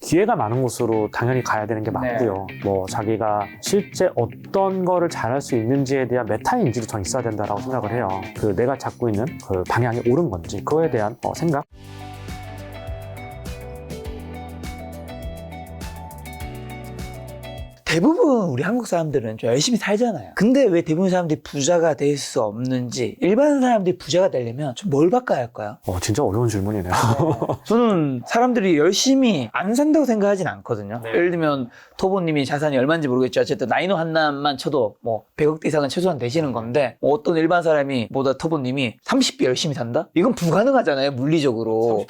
기회가 많은 곳으로 당연히 가야 되는 게 맞고요. 뭐 자기가 실제 어떤 거를 잘할 수 있는지에 대한 메타 인지도 전 있어야 된다라고 생각을 해요. 그 내가 잡고 있는 그 방향이 옳은 건지 그거에 대한 생각. 대부분 우리 한국 사람들은 좀 열심히 살잖아요. 근데 왜 대부분 사람들이 부자가 될 수 없는지, 일반 사람들이 부자가 되려면 좀 뭘 바꿔야 할까요? 진짜 어려운 질문이네요. 저는 사람들이 열심히 안 산다고 생각하진 않거든요. 예를 들면 토보님이 자산이 얼마인지 모르겠죠. 어쨌든 라이노 한남만 쳐도 뭐 100억대 이상은 최소한 되시는 건데, 뭐 어떤 일반 사람이 보다 토보님이 30배 열심히 산다? 이건 불가능하잖아요, 물리적으로.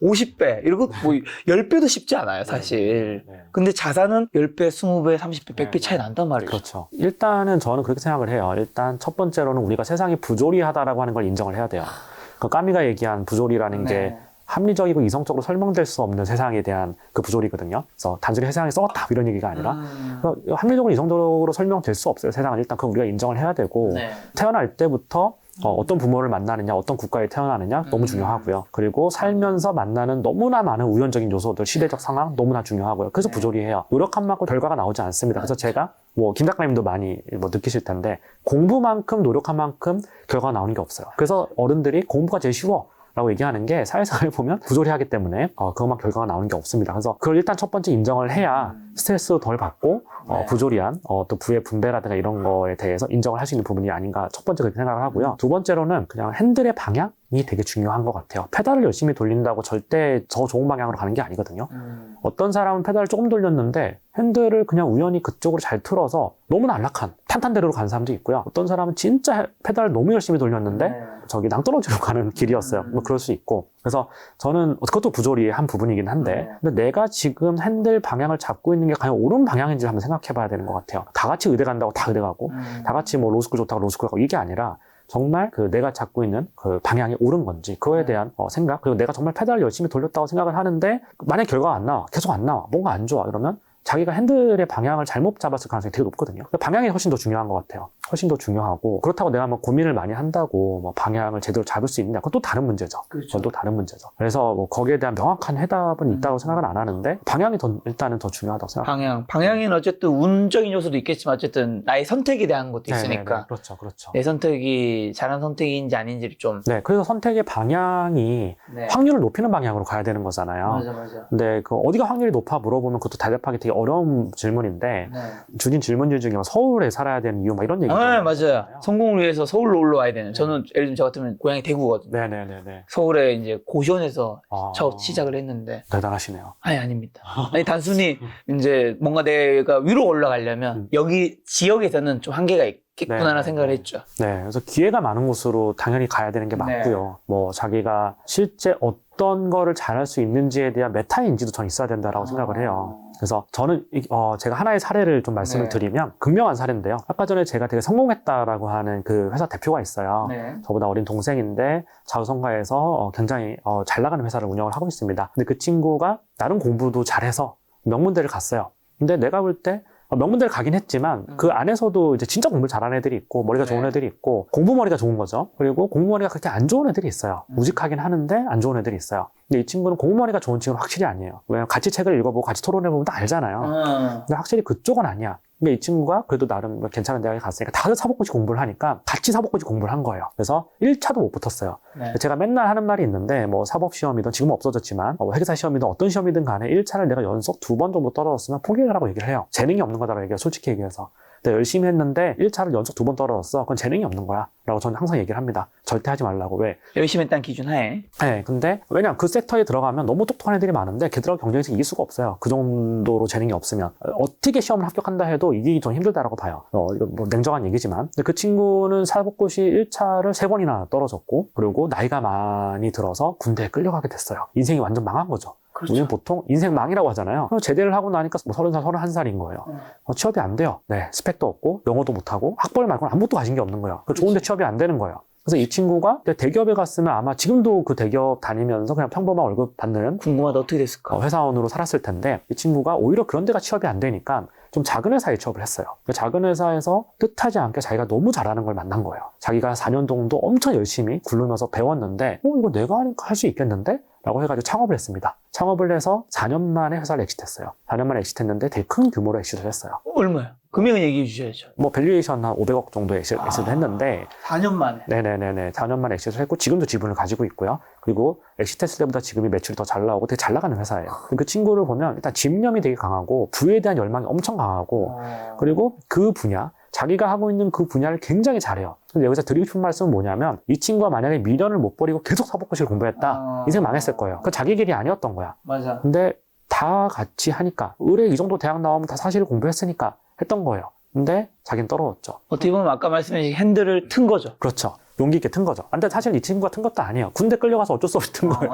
50배 이러고 뭐 10배도 쉽지 않아요, 사실. 근데 자산은 10배, 20배, 30배, 100배 차이 난단 말이에요. 그렇죠. 일단은 저는 그렇게 생각을 해요. 일단 첫 번째로는 우리가 세상이 부조리하다라고 하는 걸 인정을 해야 돼요. 그 까미가 얘기한 부조리라는 게 합리적이고 이성적으로 설명될 수 없는 세상에 대한 그 부조리거든요. 그래서 단순히 세상이 썩었다 이런 얘기가 아니라 합리적으로 이성적으로 설명될 수 없어요. 세상은 일단 그건 우리가 인정을 해야 되고 태어날 때부터 어떤 부모를 만나느냐, 어떤 국가에 태어나느냐 너무 중요하고요. 그리고 살면서 만나는 너무나 많은 우연적인 요소들, 시대적 상황 너무나 중요하고요. 그래서 부조리해요. 노력한 만큼 결과가 나오지 않습니다. 그래서 제가 김 작가님도 많이 느끼실 텐데 공부만큼 노력한 만큼 결과가 나오는 게 없어요. 그래서 어른들이 공부가 제일 쉬워 라고 얘기하는 게 사회생활을 보면 부조리하기 때문에 그것만 결과가 나오는 게 없습니다. 그래서 그걸 일단 첫 번째 인정을 해야 스트레스도 덜 받고 부조리한 또 부의 분배라든가 이런 거에 대해서 인정을 할 수 있는 부분이 아닌가 첫 번째 그렇게 생각을 하고요. 두 번째로는 그냥 핸들의 방향이 되게 중요한 것 같아요. 페달을 열심히 돌린다고 절대 더 좋은 방향으로 가는 게 아니거든요. 어떤 사람은 페달을 조금 돌렸는데 핸들을 그냥 우연히 그쪽으로 잘 틀어서 너무나 안락한 탄탄대로로 가는 사람도 있고요. 어떤 사람은 진짜 페달을 너무 열심히 돌렸는데 저기 낭떠러지로 가는 길이었어요. 뭐 그럴 수 있고. 그래서 저는 그것도 부조리의 한 부분이긴 한데 근데 내가 지금 핸들 방향을 잡고 있는 게 과연 옳은 방향인지 한번 생각해 봐야 되는 것 같아요. 다 같이 의대 간다고 다 의대 가고 다 같이 뭐 로스쿨 좋다고 로스쿨 가고 이게 아니라 정말 그 내가 잡고 있는 그 방향이 옳은 건지 그거에 대한 생각, 그리고 내가 정말 페달을 열심히 돌렸다고 생각을 하는데 만약 결과가 안 나와, 계속 안 나와, 뭔가 안 좋아 이러면 자기가 핸들의 방향을 잘못 잡았을 가능성이 되게 높거든요. 방향이 훨씬 더 중요한 것 같아요. 훨씬 더 중요하고, 그렇다고 내가 뭐 고민을 많이 한다고 뭐 방향을 제대로 잡을 수 있느냐, 그건 또 다른 문제죠. 그건 또 다른 문제죠. 그래서 뭐 거기에 대한 명확한 해답은 있다고 생각은 안 하는데 방향이 일단은 더 중요하다고 생각합니다. 방향은 어쨌든 운적인 요소도 있겠지만 어쨌든 나의 선택에 대한 것도 있으니까. 네네네. 그렇죠. 내 선택이 잘한 선택인지 아닌지를 좀. 네, 그래서 선택의 방향이 확률을 높이는 방향으로 가야 되는 거잖아요. 맞아. 근데 그 어디가 확률이 높아 물어보면 그것도 대답하기 되게 어려운 질문인데 주신 질문들 중에 서울에 살아야 되는 이유 막 이런 얘기. 맞아요. 성공을 위해서 서울로 올라와야 되는. 저는 예를 들면 저 같으면 고향이 대구거든요. 네네네. 서울에 이제 고시원에서 처음 시작을 했는데. 대단하시네요. 아닙니다. 단순히 이제 뭔가 내가 위로 올라가려면 여기 지역에서는 좀 한계가 있겠구나라는 생각을 했죠. 네, 그래서 기회가 많은 곳으로 당연히 가야 되는 게 맞고요. 뭐 자기가 실제 어떤 거를 잘할 수 있는지에 대한 메타 인지도 전 있어야 된다라고 생각을 해요. 그래서 저는 제가 하나의 사례를 좀 말씀을 드리면 극명한 사례인데요. 아까 전에 제가 되게 성공했다라고 하는 그 회사 대표가 있어요. 저보다 어린 동생인데 자우성가에서 굉장히 잘 나가는 회사를 운영을 하고 있습니다. 근데 그 친구가 나름 공부도 잘해서 명문대를 갔어요. 근데 내가 볼 때 명문대를 가긴 했지만 그 안에서도 이제 진짜 공부를 잘하는 애들이 있고 머리가 좋은 애들이 있고 공부머리가 좋은 거죠. 그리고 공부머리가 그렇게 안 좋은 애들이 있어요. 우직하긴 하는데 안 좋은 애들이 있어요. 근데 이 친구는 공부머리가 좋은 친구는 확실히 아니에요. 왜냐면 같이 책을 읽어보고 같이 토론해보면 다 알잖아요. 근데 확실히 그쪽은 아니야. 근데 이 친구가 그래도 나름 괜찮은 대학에 갔으니까 다들 사법고시 공부를 하니까 같이 사법고시 공부를 한 거예요. 그래서 1차도 못 붙었어요. 제가 맨날 하는 말이 있는데 뭐 사법시험이든 지금은 없어졌지만 회계사 시험이든 어떤 시험이든 간에 1차를 내가 연속 2번 정도 떨어졌으면 포기를 하라고 얘기를 해요. 재능이 없는 거다라고 얘기해요. 솔직히 얘기해서. 내가 열심히 했는데 1차를 연속 2번 떨어졌어. 그건 재능이 없는 거야. 라고 저는 항상 얘기를 합니다. 절대 하지 말라고. 왜? 열심히 했다는 기준 하에. 네, 근데 왜냐면 그 섹터에 들어가면 너무 똑똑한 애들이 많은데 걔들하고 경쟁에서 이길 수가 없어요. 그 정도로 재능이 없으면. 어떻게 시험을 합격한다 해도 이기기 좀 힘들다라고 봐요. 이거 뭐 냉정한 얘기지만. 근데 그 친구는 사법고시 1차를 3번이나 떨어졌고, 그리고 나이가 많이 들어서 군대에 끌려가게 됐어요. 인생이 완전 망한 거죠. 우리는 보통 인생 망이라고 하잖아요. 제대를 하고 나니까 뭐 30살, 31살인 거예요. 취업이 안 돼요. 네, 스펙도 없고 영어도 못하고 학벌 말고는 아무것도 가진 게 없는 거예요. 좋은데 취업이 안 되는 거예요. 그래서 이 친구가 대기업에 갔으면 아마 지금도 그 대기업 다니면서 그냥 평범한 월급 받는 궁금하다. 어떻게 됐을까? 회사원으로 살았을 텐데 이 친구가 오히려 그런 데가 취업이 안 되니까 좀 작은 회사에 취업을 했어요. 작은 회사에서 뜻하지 않게 자기가 너무 잘하는 걸 만난 거예요. 자기가 4년 정도 엄청 열심히 굴르면서 배웠는데 이거 내가 하니까 할 수 있겠는데? 라고 해가지고 창업을 했습니다. 창업을 해서 4년 만에 회사를 엑시트했어요. 4년 만에 엑시트했는데 되게 큰 규모로 엑시트를 했어요. 얼마요? 금액은 얘기해 주셔야죠. 뭐 밸류에이션 한 500억 정도 엑시트를 했는데 4년 만에. 네네네네. 4년 만에 엑시트를 했고 지금도 지분을 가지고 있고요. 그리고 엑시트했을 때보다 지금이 매출이 더 잘 나오고 되게 잘 나가는 회사예요. 그 친구를 보면 일단 집념이 되게 강하고 부에 대한 열망이 엄청 강하고 그리고 그 분야 자기가 하고 있는 그 분야를 굉장히 잘해요. 근데 여기서 드리고 싶은 말씀은 뭐냐면 이 친구가 만약에 미련을 못 버리고 계속 사법고시를 공부했다. 인생 망했을 거예요. 그 자기 길이 아니었던 거야. 맞아. 근데 다 같이 하니까 의뢰 이 정도 대학 나오면 다 사실을 공부했으니까 했던 거예요. 근데 자기는 떨어졌죠. 어떻게 보면 아까 말씀하신 핸들을 튼 거죠. 그렇죠. 용기 있게 튼 거죠. 근데 사실 이 친구가 튼 것도 아니에요. 군대 끌려가서 어쩔 수 없이 튼 거예요.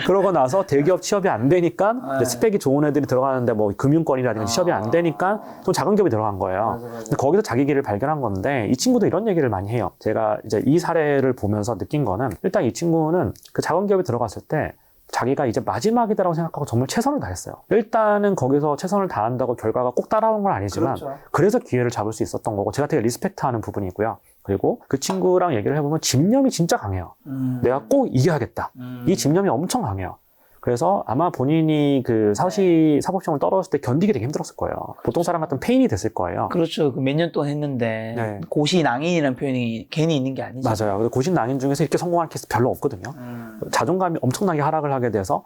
그러고 나서 대기업 취업이 안 되니까 네. 스펙이 좋은 애들이 들어가는데 뭐 금융권이라든지 취업이 안 되니까 좀 작은 기업이 들어간 거예요. 근데 거기서 자기 길을 발견한 건데 이 친구도 이런 얘기를 많이 해요. 제가 이제 이 사례를 보면서 느낀 거는 일단 이 친구는 그 작은 기업에 들어갔을 때 자기가 이제 마지막이다라고 생각하고 정말 최선을 다했어요. 일단은 거기서 최선을 다한다고 결과가 꼭 따라온 건 아니지만 그렇죠. 그래서 기회를 잡을 수 있었던 거고 제가 되게 리스펙트하는 부분이고요. 그리고 그 친구랑 얘기를 해보면 집념이 진짜 강해요. 내가 꼭 이겨야겠다. 이 집념이 엄청 강해요. 그래서 아마 본인이 그 사법시험을 떨어졌을 때 견디기 되게 힘들었을 거예요. 보통 사람 같은 페인이 됐을 거예요. 그렇죠. 그 몇 년 동안 했는데 네. 고시낭인이라는 표현이 괜히 있는 게 아니죠. 맞아요. 그래서 고신낭인 중에서 이렇게 성공한 케이스 별로 없거든요. 자존감이 엄청나게 하락을 하게 돼서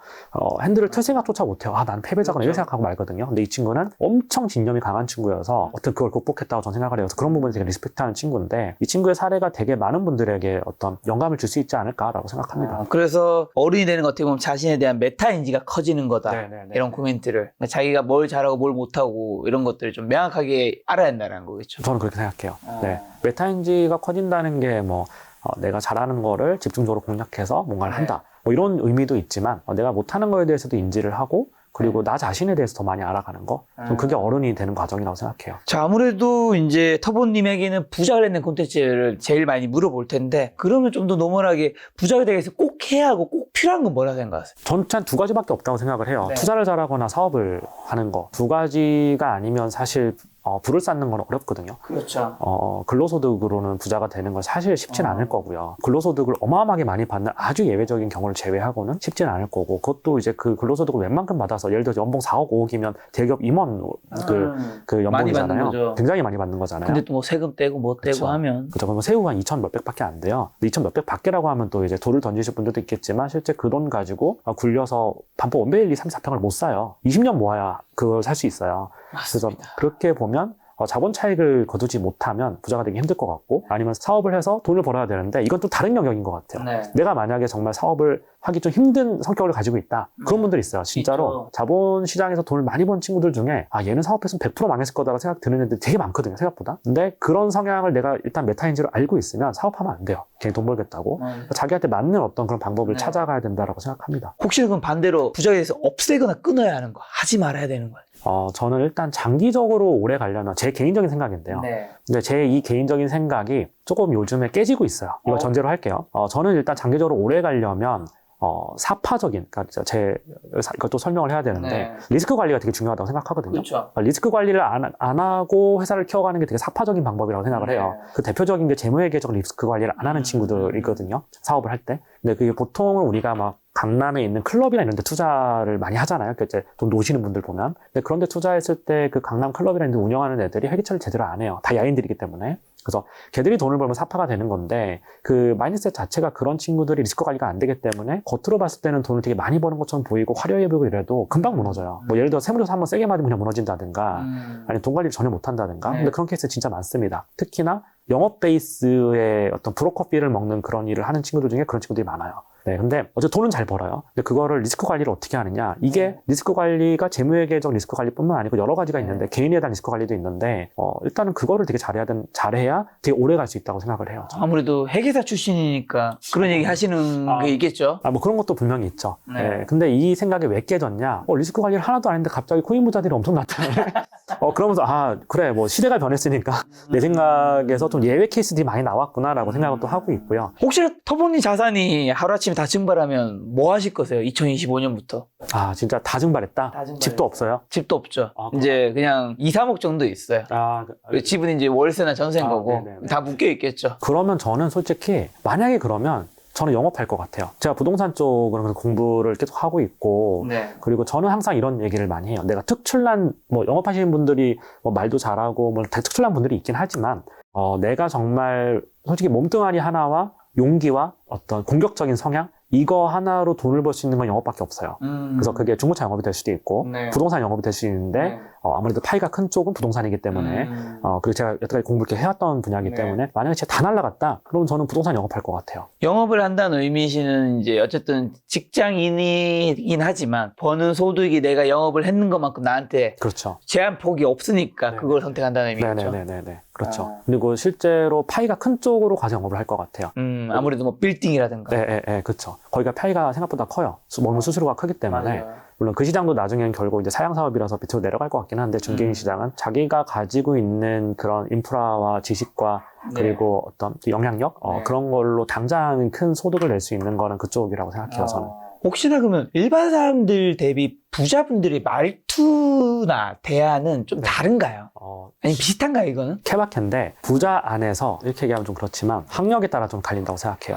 핸들을 틀 생각조차 못해요. 아, 난 패배자거나 이렇게 생각하고 말거든요. 근데 이 친구는 엄청 진념이 강한 친구여서 어떻게 그걸 극복했다고 저는 생각을 해요. 그래서 그런 부분에 되게 리스펙트하는 친구인데 이 친구의 사례가 되게 많은 분들에게 어떤 영감을 줄 수 있지 않을까라고 생각합니다. 그래서 어른이 되는 것 어떻게 보면 자신에 대한 메타인지가 커지는 거다. 네네네. 이런 코멘트를. 그러니까 자기가 뭘 잘하고 뭘 못하고 이런 것들을 좀 명확하게 알아야 한다는 거겠죠. 저는 그렇게 생각해요. 네. 메타인지가 커진다는 게 뭐 내가 잘하는 거를 집중적으로 공략해서 뭔가를 한다. 뭐 이런 의미도 있지만 내가 못하는 거에 대해서도 인지를 하고 그리고 나 자신에 대해서 더 많이 알아가는 거. 저는 그게 어른이 되는 과정이라고 생각해요. 자, 아무래도 이제 터보님에게는 부자 관련된 콘텐츠를 제일 많이 물어볼 텐데 그러면 좀 더 노멀하게 부자가 되기 위해서 꼭 해야 하고 꼭 필요한 건 뭐라고 생각하세요? 저는 한 두 가지밖에 없다고 생각을 해요. 네. 투자를 잘하거나 사업을 하는 거. 두 가지가 아니면 사실 불을 쌓는 건 어렵거든요. 그렇죠. 근로소득으로는 부자가 되는 건 사실 쉽진 않을 거고요. 근로소득을 어마어마하게 많이 받는 아주 예외적인 경우를 제외하고는 쉽진 않을 거고, 그것도 이제 그 근로소득을 웬만큼 받아서, 예를 들어서 연봉 4억, 5억이면 대기업 임원 그 많이 받는 연봉이잖아요. 거죠. 굉장히 많이 받는 거잖아요. 근데 또 뭐 세금 떼고 뭐 떼고 그쵸. 하면 그죠. 그러면 세후가 한 2천 몇백밖에 안 돼요. 2천 몇백 밖에라고 하면 또 이제 돌을 던지실 분들도 있겠지만 실제 그 돈 가지고 굴려서 반포 원베일리 3, 4평을 못 사요. 20년 모아야 그걸 살 수 있어요. 그래서 그렇게 보면 자본 차익을 거두지 못하면 부자가 되기 힘들 것 같고, 아니면 사업을 해서 돈을 벌어야 되는데 이건 또 다른 영역인 것 같아요. 네. 내가 만약에 정말 사업을 하기 좀 힘든 성격을 가지고 있다. 그런 분들이 있어요. 진짜로. 있죠. 자본 시장에서 돈을 많이 번 친구들 중에 얘는 사업했으면 100% 망했을 거다라고 생각 드는 애들 되게 많거든요. 생각보다. 근데 그런 성향을 내가 일단 메타인지로 알고 있으면 사업하면 안 돼요. 괜히 돈 벌겠다고. 자기한테 맞는 어떤 그런 방법을 네. 찾아가야 된다라고 생각합니다. 혹시 그럼 반대로 부자에 대해서 없애거나 끊어야 하는 거 하지 말아야 되는 거예요? 저는 일단 장기적으로 오래 가려면 제 개인적인 생각인데요. 네. 근데 제 이 개인적인 생각이 조금 요즘에 깨지고 있어요. 이걸 전제로 할게요. 저는 일단 장기적으로 오래 가려면 사파적인, 그러니까 이것도 설명을 해야 되는데, 네. 리스크 관리가 되게 중요하다고 생각하거든요. 그렇죠. 리스크 관리를 안 하고 회사를 키워가는 게 되게 사파적인 방법이라고 생각을 해요. 그 대표적인 게 재무회계적 리스크 관리를 안 하는 친구들이거든요. 사업을 할 때. 근데 그게 보통은 우리가 막 강남에 있는 클럽이나 이런 데 투자를 많이 하잖아요. 그 이제 돈 놓으시는 분들 보면. 근데 그런 데 투자했을 때 그 강남 클럽이나 이런 데 운영하는 애들이 회계처리를 제대로 안 해요. 다 야인들이기 때문에. 그래서 걔들이 돈을 벌면 사파가 되는 건데, 그 마인드셋 자체가 그런 친구들이 리스크 관리가 안 되기 때문에 겉으로 봤을 때는 돈을 되게 많이 버는 것처럼 보이고 화려해 보이고 이래도 금방 무너져요. 뭐 예를 들어 세무조사 한번 세게 맞으면 그냥 무너진다든가, 아니면 돈 관리를 전혀 못 한다든가. 근데 그런 케이스 진짜 많습니다. 특히나 영업 베이스의 어떤 브로커비를 먹는 그런 일을 하는 친구들 중에 그런 친구들이 많아요. 네, 근데 돈은 잘 벌어요. 근데 그거를 리스크 관리를 어떻게 하느냐? 이게 리스크 관리가 재무회계적 리스크 관리뿐만 아니고 여러 가지가 있는데, 개인에 대한 리스크 관리도 있는데, 일단은 그거를 되게 잘해야 되게 오래 갈 수 있다고 생각을 해요. 아무래도 회계사 출신이니까 그런 얘기 하시는 게 있겠죠. 뭐 그런 것도 분명히 있죠. 네. 네, 근데 이 생각이 왜 깨졌냐? 리스크 관리를 하나도 안 했는데 갑자기 코인 부자들이 엄청 나타나네. 그러면서 그래, 뭐 시대가 변했으니까 내 생각에서 좀 예외 케이스들이 많이 나왔구나라고 생각을 또 하고 있고요. 혹시 터보님 자산이 하루아침에 다 증발하면 뭐 하실 거세요? 2025년부터. 진짜 다 증발했다? 다 증발했다. 집도 없어요? 집도 없죠. 그럼. 이제 그냥 2, 3억 정도 있어요. 집은 이제 월세나 전세인 거고 네네네. 다 묶여 있겠죠. 그러면 저는 솔직히 만약에 그러면 저는 영업할 것 같아요. 제가 부동산 쪽으로 공부를 계속 하고 있고, 네. 그리고 저는 항상 이런 얘기를 많이 해요. 내가 특출난, 뭐 영업하시는 분들이 뭐 말도 잘하고, 뭐 특출난 분들이 있긴 하지만, 내가 정말 솔직히 몸뚱아리 하나와 용기와 어떤 공격적인 성향, 이거 하나로 돈을 벌 수 있는 건 영업밖에 없어요. 그래서 그게 중고차 영업이 될 수도 있고, 네. 부동산 영업이 될 수 있는데, 네. 아무래도 파이가 큰 쪽은 부동산이기 때문에, 그리고 제가 여태까지 공부를 이렇게 해왔던 분야이기 네. 때문에, 만약에 제가 다 날라갔다? 그럼 저는 부동산 영업할 것 같아요. 영업을 한다는 의미시는 이제 어쨌든 직장인이긴 하지만 버는 소득이 내가 영업을 했는 것만큼 나한테 그렇죠. 제한 폭이 없으니까 네. 그걸 선택한다는 의미겠죠. 네네네네. 그렇죠. 아. 그리고 실제로 파이가 큰 쪽으로 가서 영업을 할 것 같아요. 아무래도 뭐 빌딩이라든가. 네, 그렇죠. 거기가 파이가 생각보다 커요. 먹는 수수료가 크기 때문에. 맞아요. 물론 그 시장도 나중에는 결국 이제 사양 사업이라서 밑으로 내려갈 것 같긴 한데 중개인 시장은 자기가 가지고 있는 그런 인프라와 지식과 네. 그리고 어떤 영향력 네. 그런 걸로 당장 큰 소득을 낼 수 있는 거는 그쪽이라고 생각해요. 저는. 혹시나 그러면 일반 사람들 대비 부자분들의 말투나 대화는 좀 네. 다른가요? 아니 비슷한가요 이거는? 케바케인데 부자 안에서 이렇게 얘기하면 좀 그렇지만 학력에 따라 좀 갈린다고 생각해요.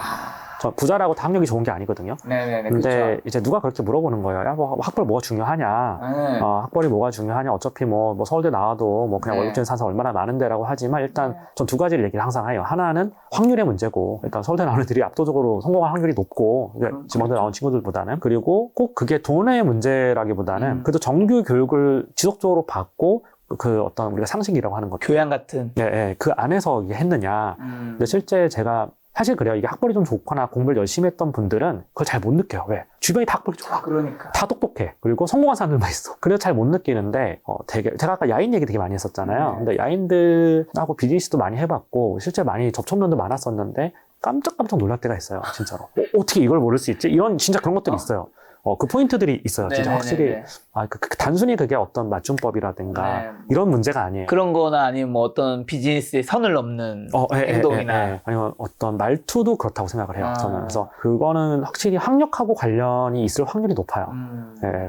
저 부자라고 다 학력이 좋은 게 아니거든요. 네네네. 근데 이제 누가 그렇게 물어보는 거예요. 야, 뭐 학벌 뭐가 중요하냐? 네. 학벌이 뭐가 중요하냐? 어차피 뭐 서울대 나와도 뭐 그냥 네. 월급쟁이 산사 얼마나 많은데라고 하지만 일단 전 두 가지를 얘기를 항상 해요. 하나는 확률의 문제고 일단 서울대 나오는 애들이 압도적으로 성공할 확률이 높고 지방대 나온 친구들보다는 그리고 꼭 그게 돈의 문제라기보다는 그래도 정규 교육을 지속적으로 받고 그 어떤 우리가 상식이라고 하는 것 교양 같은. 그 안에서 이게 했느냐. 근데 실제 제가 사실 그래요. 이게 학벌이 좀 좋거나 공부를 열심히 했던 분들은 그걸 잘 못 느껴요. 왜? 주변이 다 학벌이 좋아. 그러니까. 다 똑똑해. 그리고 성공한 사람들만 있어. 그래서 잘 못 느끼는데, 되게, 제가 아까 야인 얘기 되게 많이 했었잖아요. 네. 근데 야인들하고 비즈니스도 많이 해봤고, 실제 많이 접촉면도 많았었는데, 깜짝깜짝 놀랄 때가 있어요. 진짜로. 어떻게 이걸 모를 수 있지? 이런, 진짜 그런 것들이 있어요. 그 포인트들이 있어요. 진짜 확실히. 단순히 그게 어떤 맞춤법이라든가, 네. 이런 문제가 아니에요. 그런 거나 아니면 뭐 어떤 비즈니스의 선을 넘는 행동이나. 아니면 어떤 말투도 그렇다고 생각을 해요. 아. 저는. 그래서 그거는 확실히 학력하고 관련이 있을 확률이 높아요.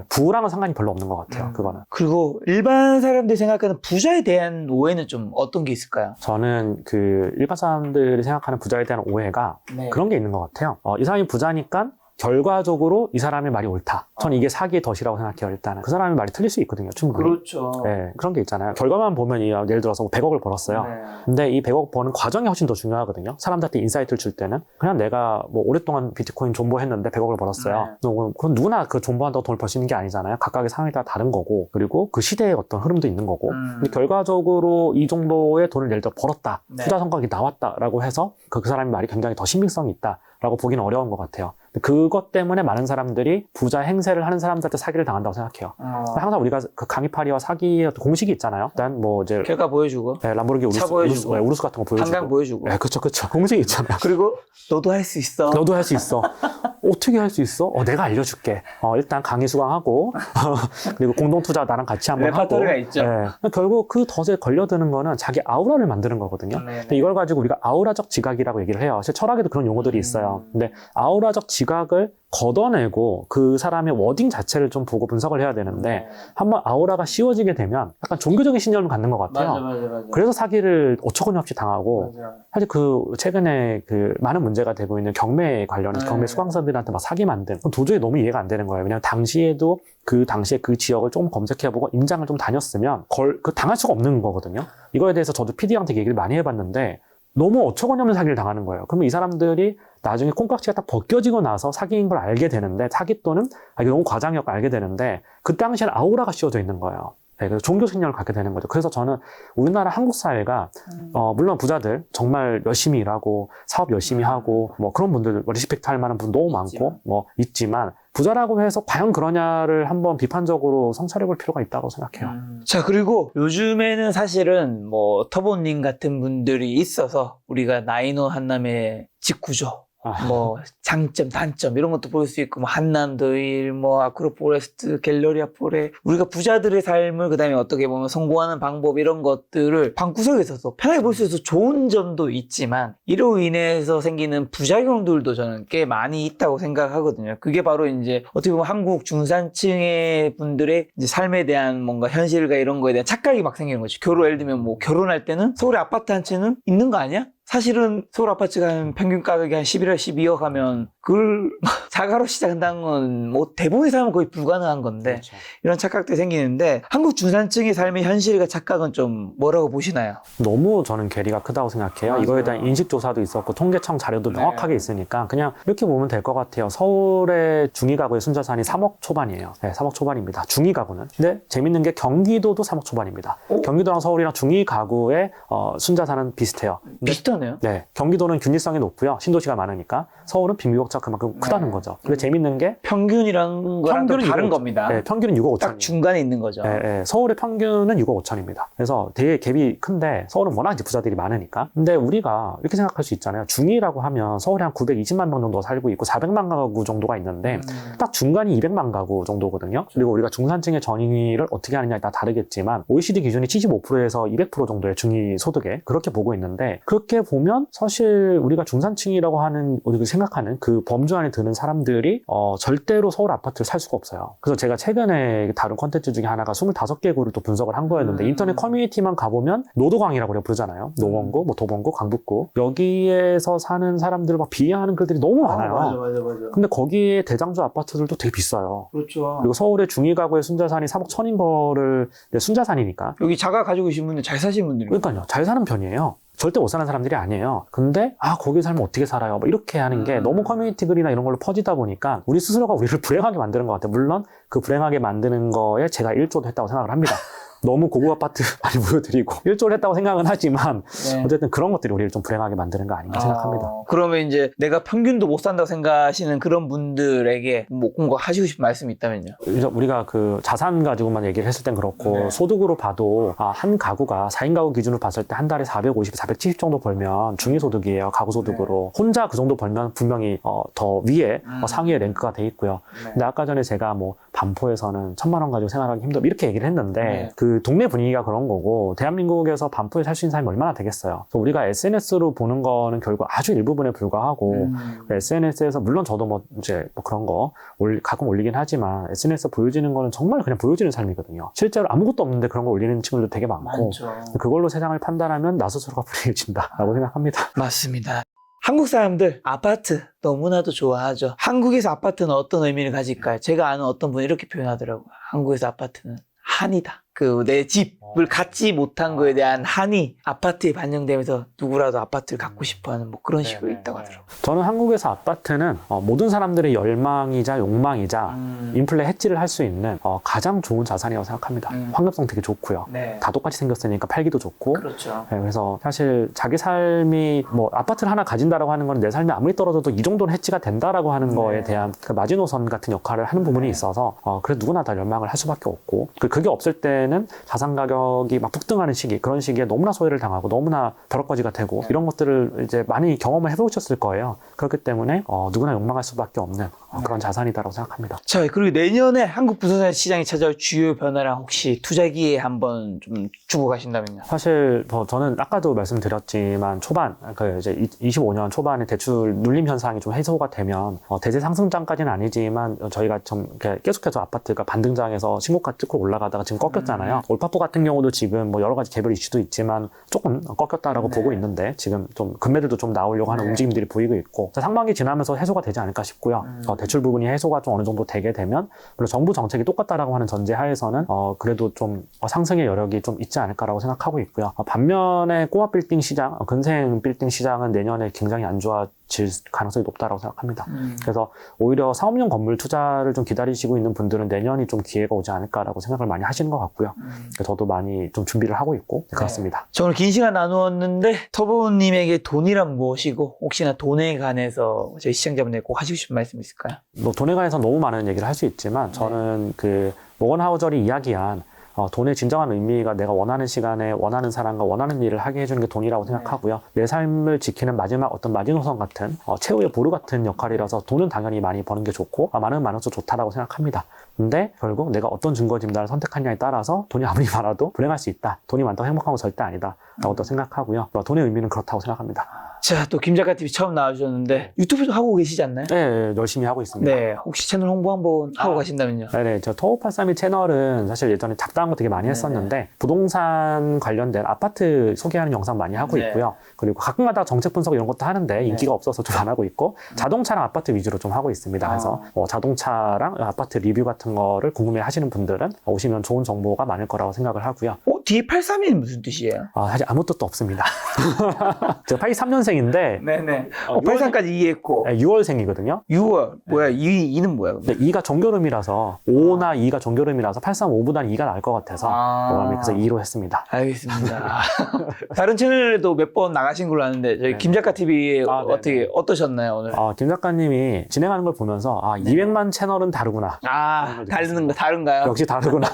부랑은 상관이 별로 없는 것 같아요. 그거는. 그리고 일반 사람들이 생각하는 부자에 대한 오해는 좀 어떤 게 있을까요? 저는 그 일반 사람들이 생각하는 부자에 대한 오해가 네. 그런 게 있는 것 같아요. 이 사람이 부자니까 결과적으로 이 사람의 말이 옳다. 저는 이게 사기의 덫이라고 생각해요. 일단은 그사람의 말이 틀릴 수 있거든요. 충분히. 그렇죠. 네, 그런 게 있잖아요. 결과만 보면 예를 들어서 뭐 100억을 벌었어요. 네. 근데 이 100억 버는 과정이 훨씬 더 중요하거든요. 사람들한테 인사이트를 줄 때는 그냥 내가 뭐 오랫동안 비트코인 존버했는데 100억을 벌었어요. 그건 누구나 그 존버한다고 돈을 벌 수 있는 게 아니잖아요. 각각의 상황에 따라 다른 거고 그리고 그 시대의 어떤 흐름도 있는 거고 근데 결과적으로 이 정도의 돈을 예를 들어 벌었다. 네. 투자 성과가 나왔다라고 해서 그 사람의 말이 굉장히 더 신빙성이 있다라고 보기는 어려운 것 같아요. 그것 때문에 많은 사람들이 부자 행세를 하는 사람들한테 사기를 당한다고 생각해요. 항상 우리가 그 강의파리와 사기의 어떤 공식이 있잖아요. 일단 뭐 이제 결과 보여주고 람보르기니 차 보여주고. 우루스 같은 거 보여주고. 한강 보여주고. 네, 그쵸. 공식이 있잖아요. 그리고 너도 할 수 있어. 너도 할 수 있어. 어떻게 할 수 있어? 내가 알려줄게. 일단 강의 수강하고 그리고 공동투자 나랑 같이 한번 하고. 레파토리가 있죠. 네. 결국 그 덫에 걸려드는 거는 자기 아우라를 만드는 거거든요. 근데 이걸 가지고 우리가 아우라적 지각이라고 얘기를 해요. 사실 철학에도 그런 용어들이 있어요. 근데 아우라적 지각을 걷어내고 그 사람의 워딩 자체를 좀 보고 분석을 해야 되는데 한번 아우라가 씌워지게 되면 약간 종교적인 신념을 갖는 것 같아요. 맞아. 그래서 사기를 어처구니 없이 당하고 사실 그 최근에 그 많은 문제가 되고 있는 경매 관련해서 경매 수강생들한테 막 사기 만든 그건 도저히 너무 이해가 안 되는 거예요. 왜냐하면 당시에도 그 당시에 그 지역을 조금 검색해보고 임장을 좀 다녔으면 그 당할 수가 없는 거거든요. 이거에 대해서 저도 PD한테 얘기를 많이 해봤는데 너무 어처구니 없는 사기를 당하는 거예요. 그러면 이 사람들이 나중에 콩깍지가 딱 벗겨지고 나서 사기인 걸 알게 되는데 사기 또는 이게 너무 과장이었고 알게 되는데 그 당시에는 아우라가 씌워져 있는 거예요. 네, 그래서 종교 신념을 갖게 되는 거죠. 그래서 저는 우리나라 한국 사회가 물론 부자들 정말 열심히 일하고 사업 열심히 하고 뭐 그런 분들 리스펙트 할 만한 분 너무 많고 뭐 있지만 부자라고 해서 과연 그러냐를 한번 비판적으로 성찰해 볼 필요가 있다고 생각해요. 자, 그리고 요즘에는 사실은 뭐 터보님 같은 분들이 있어서 우리가 나인호 한남의 직구조 뭐 장점, 단점 이런 것도 볼 수 있고 뭐 한남더일, 뭐 아크로포레스트, 갤러리아 포레 우리가 부자들의 삶을 그다음에 어떻게 보면 성공하는 방법 이런 것들을 방구석에서도 편하게 볼 수 있어서 좋은 점도 있지만 이로 인해서 생기는 부작용들도 저는 꽤 많이 있다고 생각하거든요. 그게 바로 이제 어떻게 보면 한국 중산층의 분들의 이제 삶에 대한 뭔가 현실과 이런 거에 대한 착각이 막 생기는 거죠. 예를 들면 뭐 결혼할 때는 서울에 아파트 한 채는 있는 거 아니야? 사실은 서울 아파트가 한 평균 가격이 한 11억, 12억 하면 그걸 자가로 시작한다는 건 뭐 대부분의 사람은 거의 불가능한 건데 그렇죠. 이런 착각들이 생기는데 한국 중산층의 삶의 현실과 착각은 좀 뭐라고 보시나요? 너무 저는 괴리가 크다고 생각해요. 맞아요. 이거에 대한 인식조사도 있었고 통계청 자료도 네. 명확하게 있으니까 그냥 이렇게 보면 될 것 같아요. 서울의 중위가구의 순자산이 3억 초반이에요. 네, 3억 초반입니다. 중위가구는. 근데 재밌는 게 경기도도 3억 초반입니다. 오? 경기도랑 서울이랑 중위가구의 순자산은 비슷해요. 근데 비슷하네요. 네, 경기도는 균일성이 높고요. 신도시가 많으니까. 서울은 빈부격차 그만큼 크다는 거죠. 근데 재밌는 게 평균이란 거랑 또 평균은 다른 6억, 겁니다. 네, 평균은 6억 5천. 딱 중간에 있는 거죠. 서울의 평균은 6억 5천입니다. 그래서 되게 갭이 큰데 서울은 워낙 이제 부자들이 많으니까. 근데 우리가 이렇게 생각할 수 있잖아요. 중위라고 하면 서울에 한 920만 명 정도 살고 있고 400만 가구 정도가 있는데 딱 중간이 200만 가구 정도거든요. 그리고 우리가 중산층의 전위를 어떻게 하느냐에 따라 다르겠지만 OECD 기준이 75%에서 200% 정도의 중위 소득에 그렇게 보고 있는데 그렇게 보면 사실 우리가 중산층이라고 하는 우리가 생각하는 그 범주 안에 드는 사람들이 절대로 서울 아파트를 살 수가 없어요. 그래서 제가 최근에 다른 콘텐츠 중에 하나가 25개구를 또 분석을 한 거였는데 인터넷 커뮤니티만 가보면 노도광이라고 우리가 부르잖아요. 노원구, 뭐 도봉구, 강북구 여기에서 사는 사람들을 막 비하하는 글들이 너무 많아요. 맞아. 근데 거기에 대장주 아파트들도 되게 비싸요. 그렇죠. 그리고 서울의 중위가구의 순자산이 3억 천인 거를 순자산이니까 여기 자가 가지고 계신 분들 잘 사시는 분들이 그러니까요. 잘 사는 편이에요. 절대 못 사는 사람들이 아니에요. 근데 거기 살면 어떻게 살아요? 뭐 이렇게 하는 게 너무 커뮤니티 글이나 이런 걸로 퍼지다 보니까 우리 스스로가 우리를 불행하게 만드는 것 같아요. 물론 그 불행하게 만드는 거에 제가 1조도 했다고 생각을 합니다. 너무 고급 아파트 많이 보여드리고 1조를 했다고 생각은 하지만 네. 어쨌든 그런 것들이 우리를 좀 불행하게 만드는 거 아닌가 생각합니다. 그러면 이제 내가 평균도 못 산다고 생각하시는 그런 분들에게 뭐 뭔가 하시고 싶은 말씀이 있다면요? 그래서 우리가 그 자산 가지고만 얘기를 했을 땐 그렇고 네. 소득으로 봐도 한 가구가 4인 가구 기준으로 봤을 때 한 달에 450, 470 정도 벌면 중위소득이에요. 가구 소득으로. 혼자 그 정도 벌면 분명히 더 위에 상위에 랭크가 돼 있고요. 근데 아까 전에 제가 뭐 반포에서는 1,000만 원 가지고 생활하기 힘들어 이렇게 얘기를 했는데 그 동네 분위기가 그런 거고 대한민국에서 반포에 살 수 있는 사람이 얼마나 되겠어요. 그래서 우리가 SNS로 보는 거는 결국 아주 일부분에 불과하고 SNS에서 물론 저도 뭐 이제 뭐 그런 거 가끔 올리긴 하지만 SNS에 보여지는 거는 정말 그냥 보여지는 삶이거든요. 실제로 아무것도 없는데 그런 걸 올리는 친구들도 되게 많고 그걸로 세상을 판단하면 나 스스로가 불행해진다라고 생각합니다. 맞습니다. 한국 사람들 아파트 너무나도 좋아하죠. 한국에서 아파트는 어떤 의미를 가질까요? 제가 아는 어떤 분이 이렇게 표현하더라고요. 한국에서 아파트는 한이다. 그 내 집을 갖지 못한 거에 대한 한이 아파트에 반영되면서 누구라도 아파트를 갖고 싶어하는 뭐 그런 식으로 있다고 하더라고요. 저는 한국에서 아파트는 모든 사람들의 열망이자 욕망이자 인플레 해지를 할 수 있는 가장 좋은 자산이라고 생각합니다. 환급성 되게 좋고요. 네. 다 똑같이 생겼으니까 팔기도 좋고. 그렇죠. 네, 그래서 사실 자기 삶이 뭐 아파트를 하나 가진다라고 하는 건 내 삶이 아무리 떨어져도 이 정도는 해지가 된다라고 하는 거에 대한 그 마지노선 같은 역할을 하는 부분이 있어서 그래서 누구나 다 열망을 할 수밖에 없고 그게 없을 때는 자산 가격이 막 폭등하는 시기 그런 시기에 너무나 소외를 당하고 너무나 벼락거지가 되고 이런 것들을 이제 많이 경험을 해보셨을 거예요. 그렇기 때문에 누구나 욕망할 수밖에 없는 그런 자산이다라고 생각합니다. 자, 그리고 내년에 한국 부동산 시장이 찾아올 주요 변화랑 혹시 투자 기회 한번 좀 주고 가신다면요? 사실 저는 아까도 말씀드렸지만 초반 이제 25년 초반에 대출 눌림 현상이 좀 해소가 되면 대세 상승장까지는 아니지만 저희가 좀 이렇게 계속해서 아파트가 반등장에서 신고가 찍고 올라가다가 지금 꺾였잖아요. 올파포 같은 경우도 지금 뭐 여러 가지 개별 이슈도 있지만 조금 꺾였다라고 보고 있는데 지금 좀 금매들도 좀 나오려고 하는 움직임들이 보이고 있고 상반기 지나면서 해소가 되지 않을까 싶고요. 대출 부분이 해소가 좀 어느 정도 되게 되면 그리고 정부 정책이 똑같다라고 하는 전제 하에서는 그래도 좀 상승의 여력이 좀 있지 않을까라고 생각하고 있고요. 반면에 꼬아 빌딩 시장, 근생 빌딩 시장은 내년에 굉장히 안 좋아질 가능성이 높다라고 생각합니다. 그래서 오히려 상업용 건물 투자를 좀 기다리시고 있는 분들은 내년이 좀 기회가 오지 않을까라고 생각을 많이 하시는 것 같고요. 저도 많이 좀 준비를 하고 있고 그렇습니다. 저 오늘 긴 시간 나누었는데 터보님에게 돈이란 무엇이고 혹시나 돈에 관해서 저희 시청자분들 꼭 하시고 싶은 말씀 있을까요? 뭐 돈에 관해서 너무 많은 얘기를 할 수 있지만 저는 그 모건 하우절이 이야기한 돈의 진정한 의미가 내가 원하는 시간에 원하는 사람과 원하는 일을 하게 해주는 게 돈이라고 생각하고요. 내 삶을 지키는 마지막 어떤 마지노선 같은 최후의 보루 같은 역할이라서 돈은 당연히 많이 버는 게 좋고 많을수록 좋다라고 생각합니다. 근데 결국 내가 어떤 증거 진단을 선택하냐에 따라서 돈이 아무리 많아도 불행할 수 있다. 돈이 많다고 행복한 건 절대 아니다. 라고 또 생각하고요. 돈의 의미는 그렇다고 생각합니다. 자, 또 김 작가 TV 처음 나와주셨는데 유튜브도 하고 계시지 않나요? 네, 열심히 하고 있습니다. 네, 혹시 채널 홍보 한번 하고 가신다면요? 네네, 저 토호832 채널은 사실 예전에 작다한 거 되게 많이 했었는데 부동산 관련된 아파트 소개하는 영상 많이 하고 네. 있고요. 그리고 가끔가다 정책 분석 이런 것도 하는데 인기가 없어서 좀 안 하고 있고 자동차랑 아파트 위주로 좀 하고 있습니다. 그래서 자동차랑 아파트 리뷰 같은 거를 궁금해 하시는 분들은 오시면 좋은 정보가 많을 거라고 생각을 하고요. 뒤에 832는 무슨 뜻이에요? 사실 아무 뜻도 없습니다. 제가 83년생인데 네네. 83까지 이해했고 6월생이거든요. 6월 뭐야? 2는 뭐야? 근데 2가 정교름이라서 5나 2가 정교름이라서 835보다는 2가 나을 것 같아서 그래서 2로 했습니다. 알겠습니다. 다른 채널에도 몇 번 나가신 걸로 아는데 저희 김 작가 TV에 어떻게 어떠셨나요 오늘? 김 작가님이 진행하는 걸 보면서 200만 채널은 다르구나. 다른가요? 역시 다르구나.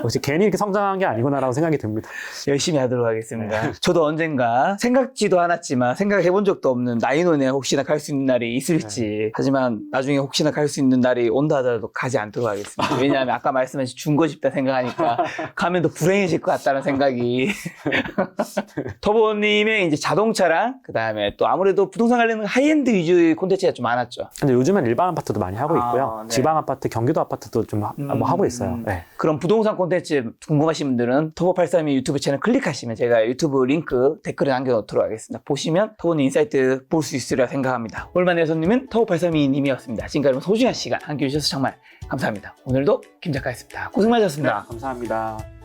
역시 괜히 이렇게 성장한 게 아니구나라고 생각이 듭니다. 열심히 하도록 하겠습니다. 저도 언젠가 생각지도 않았지만 생각해본 적도 없는 나인원에 혹시나 갈 수 있는 날이 있을지 하지만 나중에 혹시나 갈 수 있는 날이 온다 하더라도 가지 않도록 하겠습니다. 왜냐하면 아까 말씀하신 중고 집다 생각하니까 가면 더 불행해질 것 같다는 생각이 터보님의 이제 자동차랑 그 다음에 또 아무래도 부동산 관련 하이엔드 위주의 콘텐츠가 좀 많았죠. 근데 요즘엔 일반 아파트도 많이 하고 있고요. 네. 지방 아파트, 경기도 아파트도 좀 뭐 하고 있어요. 네. 그럼 부동산 콘텐츠 궁금하신 분들은 터보832 유튜브 채널 클릭하시면 제가 유튜브 링크 댓글에 남겨놓도록 하겠습니다. 보시면 터보님 인사이트 볼 수 있으리라 생각합니다. 오늘만의 손님은 터보832님이었습니다. 지금까지 소중한 시간 함께 해주셔서 정말 감사합니다. 오늘도 김 작가였습니다. 고생 많으셨습니다. 감사합니다.